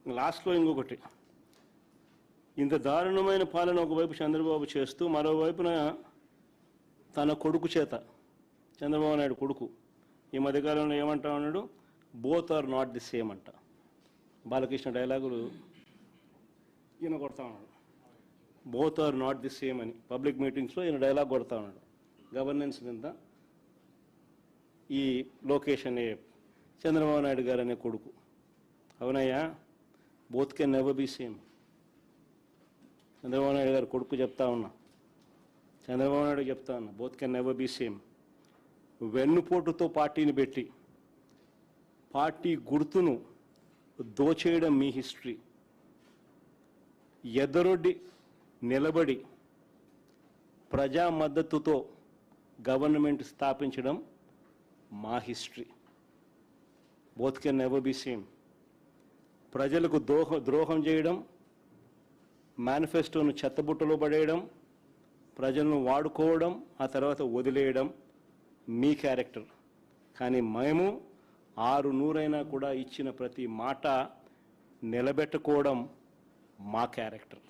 లాస్ట్లో ఇంకొకటి, ఇంత దారుణమైన పాలన ఒకవైపు చంద్రబాబు చేస్తూ మరోవైపున తన కొడుకు చేత, చంద్రబాబు నాయుడు కొడుకు ఈ మధ్యకాలంలో ఏమంటా ఉన్నాడు, both are not the same అంట. బాలకృష్ణ డైలాగులు ఈయన కొడతా ఉన్నాడు, both are not the same అని పబ్లిక్ మీటింగ్స్లో ఈయన డైలాగ్ కొడతా ఉన్నాడు. గవర్నెన్స్ మీద ఈ లోకేష్ అనే చంద్రబాబు నాయుడు గారు అనే కొడుకు. అవునయ్యా, both can never be same. Chandrababu Naidu garu కొడుకు చెప్తా ఉన్నా, చంద్రబాబు నాయుడు చెప్తా ఉన్నా, both can never be same. వెన్నుపోటుతో పార్టీని పెట్టి పార్టీ గుర్తును దోచేయడం మీ హిస్టరీ. ఎదరొడ్డి నిలబడి ప్రజా మద్దతుతో గవర్నమెంట్ స్థాపించడం మా history. Both can never be same. ప్రజలకు ద్రోహం చేయడం, మేనిఫెస్టోను చెత్తబుట్టలో పడేయడం, ప్రజలను వాడుకోవడం, ఆ తర్వాత వదిలేయడం మీ క్యారెక్టర్. కానీ మేము 600 కూడా ఇచ్చిన ప్రతి మాట నిలబెట్టుకోవడం మా క్యారెక్టర్.